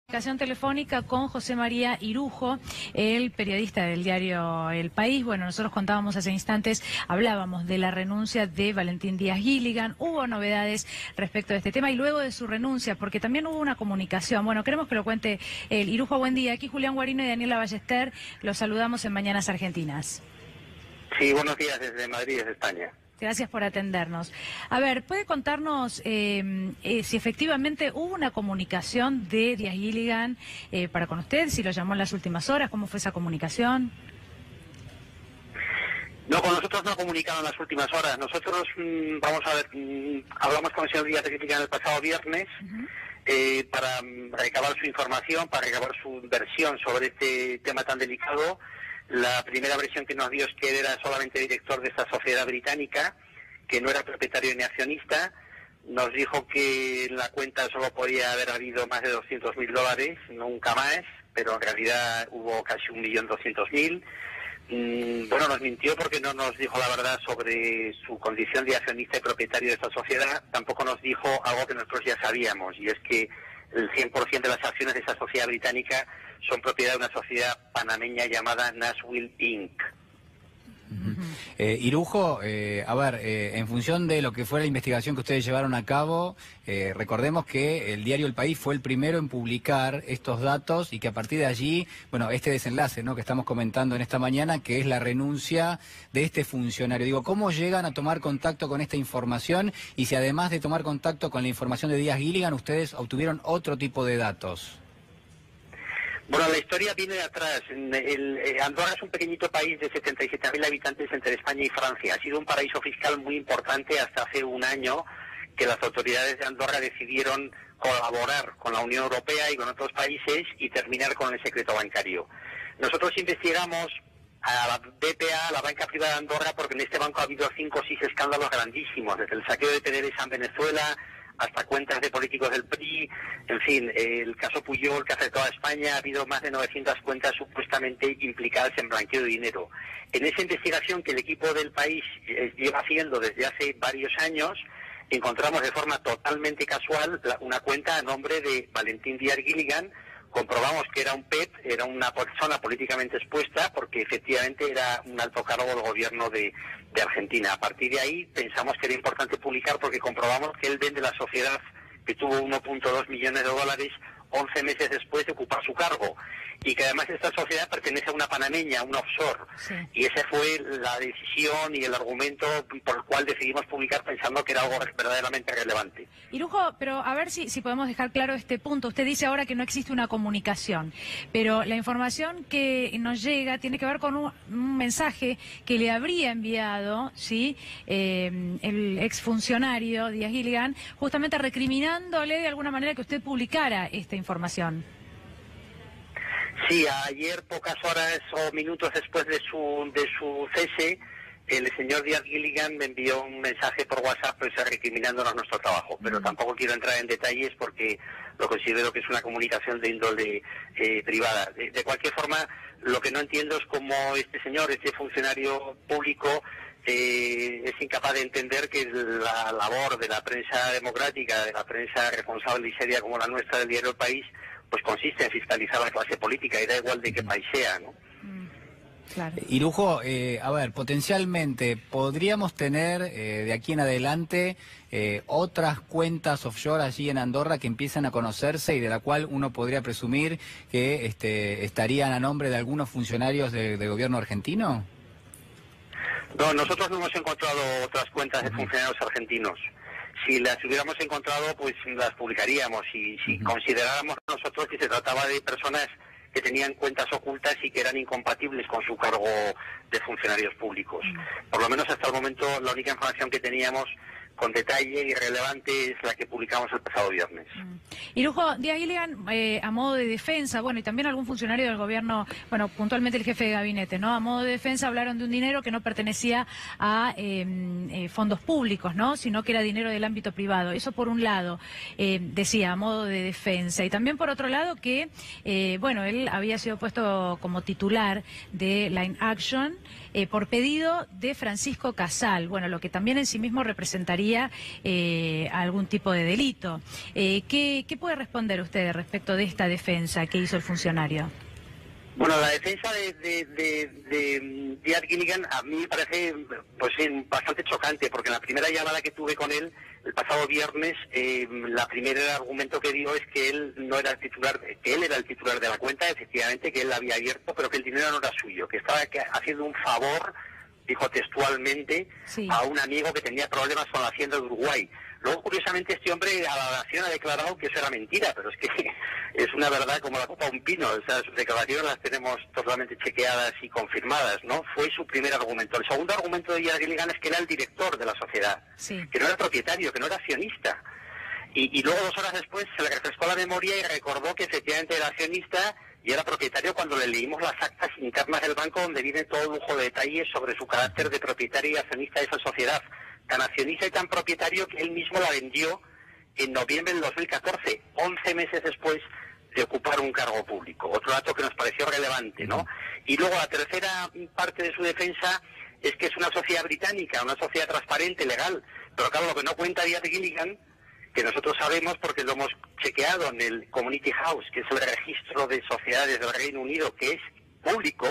Comunicación telefónica con José María Irujo, el periodista del diario El País. Bueno, nosotros contábamos hace instantes, hablábamos de la renuncia de Valentín Díaz-Gilligan. Hubo novedades respecto de este tema y luego de su renuncia, porque también hubo una comunicación. Bueno, queremos que lo cuente el Irujo. Buen día. Aquí Julián Guarino y Daniela Ballester. Los saludamos en Mañanas Argentinas. Sí, buenos días desde Madrid, desde España. Gracias por atendernos. A ver, ¿puede contarnos si efectivamente hubo una comunicación de Díaz-Gilligan para con usted? Si lo llamó en las últimas horas, ¿cómo fue esa comunicación? No, con nosotros no ha comunicado en las últimas horas. Nosotros, vamos a ver, hablamos con el señor Díaz-Gilligan el pasado viernes para recabar su información, para recabar su versión sobre este tema tan delicado. La primera versión que nos dio es que él era solamente director de esta sociedad británica, que no era propietario ni accionista. Nos dijo que en la cuenta solo podía haber habido más de $200.000, nunca más, pero en realidad hubo casi 1.200.000. Bueno, nos mintió porque no nos dijo la verdad sobre su condición de accionista y propietario de esta sociedad. Tampoco nos dijo algo que nosotros ya sabíamos, y es que el 100% de las acciones de esa sociedad británica son propiedad de una sociedad panameña llamada Nashville Inc. Irujo, en función de lo que fue la investigación que ustedes llevaron a cabo, recordemos que el diario El País fue el primero en publicar estos datos y que a partir de allí, bueno, este desenlace, ¿no?, que estamos comentando en esta mañana, que es la renuncia de este funcionario. Digo, ¿cómo llegan a tomar contacto con esta información? Y si además de tomar contacto con la información de Díaz-Gilligan, ustedes obtuvieron otro tipo de datos. Bueno, la historia viene de atrás. Andorra es un pequeñito país de 77.000 habitantes entre España y Francia. Ha sido un paraíso fiscal muy importante hasta hace un año que las autoridades de Andorra decidieron colaborar con la Unión Europea y con otros países y terminar con el secreto bancario. Nosotros investigamos a la BPA, a la banca privada de Andorra, porque en este banco ha habido 5 o 6 escándalos grandísimos, desde el saqueo de PDVSA en Venezuela hasta cuentas de políticos del PRI, en fin, el caso Pujol que afectó a España. Ha habido más de 900 cuentas supuestamente implicadas en blanqueo de dinero. En esa investigación que el equipo del País lleva haciendo desde hace varios años, encontramos de forma totalmente casual una cuenta a nombre de Valentín Díaz-Gilligan. Comprobamos que era un PEP, era una persona políticamente expuesta, porque efectivamente era un alto cargo del gobierno de Argentina. A partir de ahí pensamos que era importante publicar, porque comprobamos que él vende la sociedad que tuvo $1.2 millones, 11 meses después de ocupar su cargo, y que además esta sociedad pertenece a una panameña, una offshore, sí. Y esa fue la decisión y el argumento por el cual decidimos publicar, pensando que era algo verdaderamente relevante. Irujo, pero a ver si podemos dejar claro este punto. Usted dice ahora que no existe una comunicación, pero la información que nos llega tiene que ver con un mensaje que le habría enviado, ¿sí?, el exfuncionario Díaz-Gilligan, justamente recriminándole de alguna manera que usted publicara esta información. Sí, ayer, pocas horas o minutos después de su cese, el señor Díaz-Gilligan me envió un mensaje por WhatsApp, pues, recriminándonos nuestro trabajo. Pero tampoco quiero entrar en detalles porque lo considero que es una comunicación de índole privada. De cualquier forma, lo que no entiendo es cómo este señor, este funcionario público, es incapaz de entender que la labor de la prensa democrática, de la prensa responsable y seria como la nuestra del diario El País, pues consiste en fiscalizar la clase política, y da igual de qué país sea, ¿no? Claro. Irujo, potencialmente podríamos tener de aquí en adelante otras cuentas offshore allí en Andorra que empiezan a conocerse y de la cual uno podría presumir que estarían a nombre de algunos funcionarios del gobierno argentino. No, nosotros no hemos encontrado otras cuentas de funcionarios argentinos. Si las hubiéramos encontrado, pues las publicaríamos, y si consideráramos nosotros que se trataba de personas que tenían cuentas ocultas y que eran incompatibles con su cargo de funcionarios públicos. Por lo menos hasta el momento la única información que teníamos con detalle y relevante es la que publicamos el pasado viernes. Irujo, Díaz-Gilligan, a modo de defensa, bueno, y también algún funcionario del gobierno, bueno, puntualmente el jefe de gabinete, ¿no? A modo de defensa hablaron de un dinero que no pertenecía a fondos públicos, ¿no?, sino que era dinero del ámbito privado. Eso por un lado, decía, a modo de defensa. Y también por otro lado que, bueno, él había sido puesto como titular de Line Action por pedido de Francisco Casal. Bueno, lo que también en sí mismo representaría sería algún tipo de delito. ¿Qué puede responder usted respecto de esta defensa que hizo el funcionario? Bueno, la defensa de Díaz Gilligan a mí me parece pues bastante chocante, porque en la primera llamada que tuve con él el pasado viernes, la primera argumento que dio es que él no era el titular, que él era el titular de la cuenta, efectivamente, que él la había abierto, pero que el dinero no era suyo, que estaba haciendo un favor, dijo textualmente, sí, a un amigo que tenía problemas con la Hacienda de Uruguay. Luego, curiosamente, este hombre a la nación ha declarado que eso era mentira, pero es que es una verdad como la copa de un pino. O sea, sus declaraciones las tenemos totalmente chequeadas y confirmadas, ¿no? Fue su primer argumento. El segundo argumento de Díaz Gilligan es que era el director de la sociedad, sí, que no era propietario, que no era accionista. Y luego, 2 horas después, se le refrescó la memoria y recordó que efectivamente era accionista y era propietario cuando le leímos las actas internas del banco, donde viene todo lujo de detalles sobre su carácter de propietario y accionista de esa sociedad. Tan accionista y tan propietario que él mismo la vendió en noviembre del 2014, 11 meses después de ocupar un cargo público. Otro dato que nos pareció relevante, ¿no? Y luego la tercera parte de su defensa es que es una sociedad británica, una sociedad transparente, legal. Pero claro, lo que no cuenta Díaz Gilligan, que nosotros sabemos porque lo hemos chequeado en el Community House, que es el registro de sociedades del Reino Unido, que es público,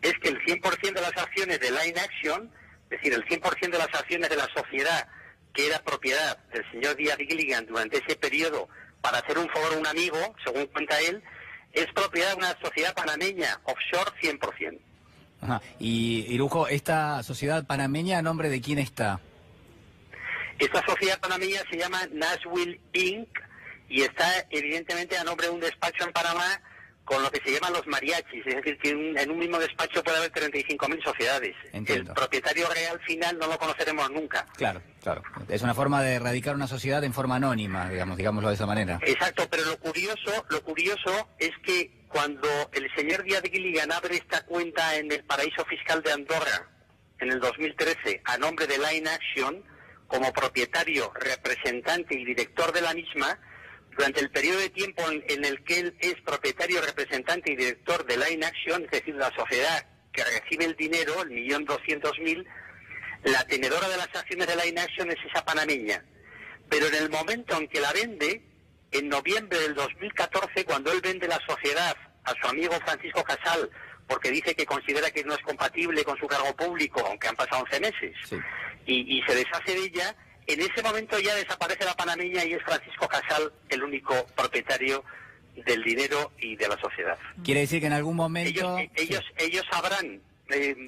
es que el 100% de las acciones de Line Action, es decir, el 100% de las acciones de la sociedad que era propiedad del señor Díaz Gilligan durante ese periodo para hacer un favor a un amigo, según cuenta él, es propiedad de una sociedad panameña, offshore 100%. Ajá. Y Lujo, ¿esta sociedad panameña a nombre de quién está? Esta sociedad panameña se llama Nashville Inc. y está evidentemente a nombre de un despacho en Panamá con lo que se llaman los mariachis, es decir, que en un mismo despacho puede haber 35.000 sociedades. Entiendo. El propietario real final no lo conoceremos nunca. Claro, claro. Es una forma de erradicar una sociedad en forma anónima, digámoslo de esa manera. Exacto, pero lo curioso es que cuando el señor Díaz Gilligan abre esta cuenta en el paraíso fiscal de Andorra en el 2013 a nombre de Line Action, como propietario, representante y director de la misma, durante el periodo de tiempo en el que él es propietario, representante y director de Line Action, es decir, la sociedad que recibe el dinero, el 1.200.000, la tenedora de las acciones de Line Action es esa panameña. Pero en el momento en que la vende, en noviembre del 2014, cuando él vende la sociedad a su amigo Francisco Casal, porque dice que considera que no es compatible con su cargo público, aunque han pasado 11 meses, sí, y se deshace de ella, en ese momento ya desaparece la panameña y es Francisco Casal el único propietario del dinero y de la sociedad. Quiere decir que en algún momento... Ellos sabrán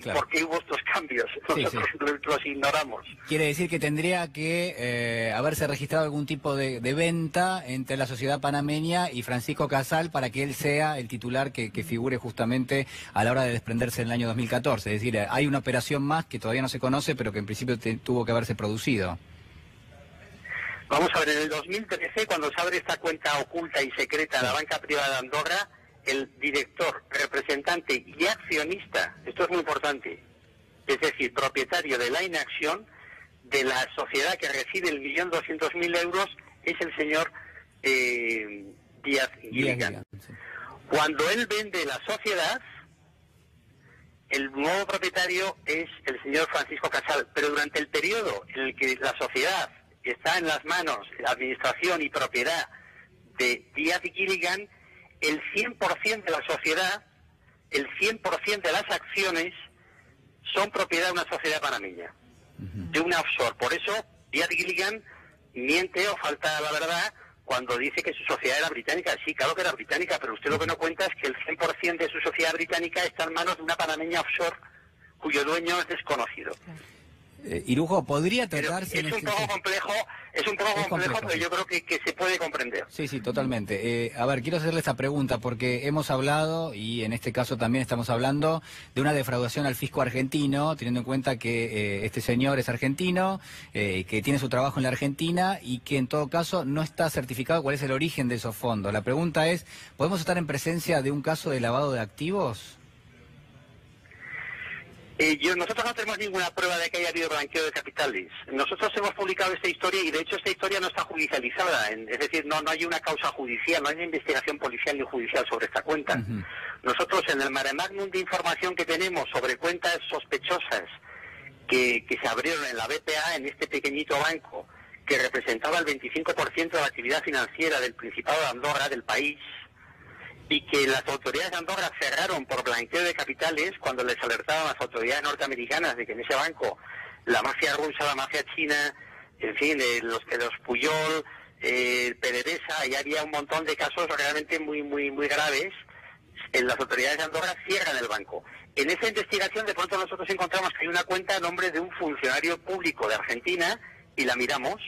claro, por qué hubo estos cambios. Nosotros los ignoramos. Quiere decir que tendría que haberse registrado algún tipo de venta entre la sociedad panameña y Francisco Casal para que él sea el titular que figure justamente a la hora de desprenderse en el año 2014. Es decir, hay una operación más que todavía no se conoce, pero que en principio tuvo que haberse producido. Vamos a ver, en el 2013, cuando se abre esta cuenta oculta y secreta en la banca privada de Andorra, el director, representante y accionista, esto es muy importante, es decir, propietario de Line Action, de la sociedad que recibe el 1.200.000 euros, es el señor Díaz Gilligan. Sí. Cuando él vende la sociedad, el nuevo propietario es el señor Francisco Casal, pero durante el periodo en el que la sociedad está en las manos, administración y propiedad de Díaz Gilligan, el 100% de la sociedad, el 100% de las acciones son propiedad de una sociedad panameña, de una offshore. Por eso Díaz Gilligan miente o falta la verdad cuando dice que su sociedad era británica. Sí, claro que era británica, pero usted lo que no cuenta es que el 100% de su sociedad británica está en manos de una panameña offshore cuyo dueño es desconocido. Irujo, ¿podría tratarse...? Es un poco complejo, pero yo creo que se puede comprender. Sí, sí, totalmente. A ver, quiero hacerle esta pregunta porque hemos hablado, y en este caso también estamos hablando, de una defraudación al fisco argentino, teniendo en cuenta que este señor es argentino, que tiene su trabajo en la Argentina y que en todo caso no está certificado cuál es el origen de esos fondos. La pregunta es, ¿podemos estar en presencia de un caso de lavado de activos? Nosotros no tenemos ninguna prueba de que haya habido blanqueo de capitales. Nosotros hemos publicado esta historia y de hecho esta historia no está judicializada, es decir, no hay una causa judicial, no hay una investigación policial ni judicial sobre esta cuenta. Nosotros en el mare magnum de información que tenemos sobre cuentas sospechosas que se abrieron en la BPA, en este pequeñito banco, que representaba el 25% de la actividad financiera del Principado de Andorra, del país, y que las autoridades de Andorra cerraron por blanqueo de capitales cuando les alertaban las autoridades norteamericanas de que en ese banco la mafia rusa, la mafia china, en fin, los Puyol, PDVSA, y había un montón de casos realmente muy graves. Las autoridades de Andorra cierran el banco. En esa investigación de pronto nosotros encontramos que hay una cuenta a nombre de un funcionario público de Argentina y la miramos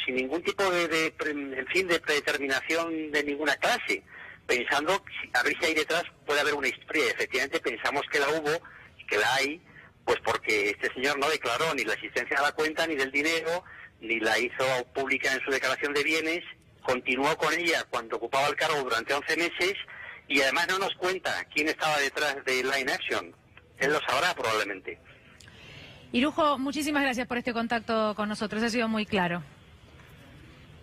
sin ningún tipo de predeterminación de ninguna clase, pensando a ver si ahí detrás puede haber una historia. Efectivamente pensamos que la hubo y que la hay, pues porque este señor no declaró ni la existencia de la cuenta ni del dinero, ni la hizo pública en su declaración de bienes, continuó con ella cuando ocupaba el cargo durante 11 meses y además no nos cuenta quién estaba detrás de Line Action. Él lo sabrá probablemente. Irujo, muchísimas gracias por este contacto con nosotros, ha sido muy claro.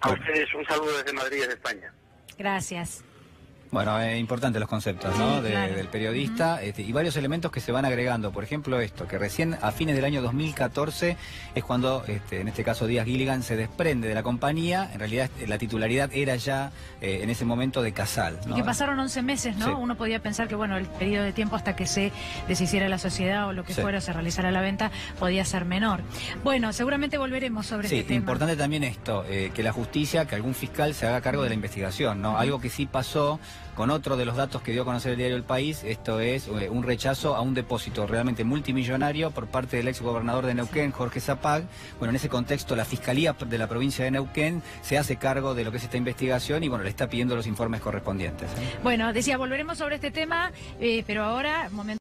A ustedes un saludo desde Madrid, desde España. Gracias. Bueno, importantes los conceptos, ¿no? Sí, claro. Del periodista, y varios elementos que se van agregando. Por ejemplo, esto, que recién a fines del año 2014 es cuando, en este caso, Díaz Gilligan se desprende de la compañía. En realidad, la titularidad era ya, en ese momento, de Casal, ¿no? Y que pasaron 11 meses, ¿no? Sí. Uno podía pensar que, bueno, el periodo de tiempo hasta que se deshiciera la sociedad o lo que Sí. fuera, se realizara la venta, podía ser menor. Bueno, seguramente volveremos sobre Sí, este tema. importante también esto, que la justicia, que algún fiscal se haga cargo de la investigación, ¿no? Algo que sí pasó con otro de los datos que dio a conocer el diario El País, esto es un rechazo a un depósito realmente multimillonario por parte del ex gobernador de Neuquén, Jorge Zapag. Bueno, en ese contexto la Fiscalía de la provincia de Neuquén se hace cargo de lo que es esta investigación y bueno, le está pidiendo los informes correspondientes. Bueno, decía, volveremos sobre este tema, pero ahora, momento.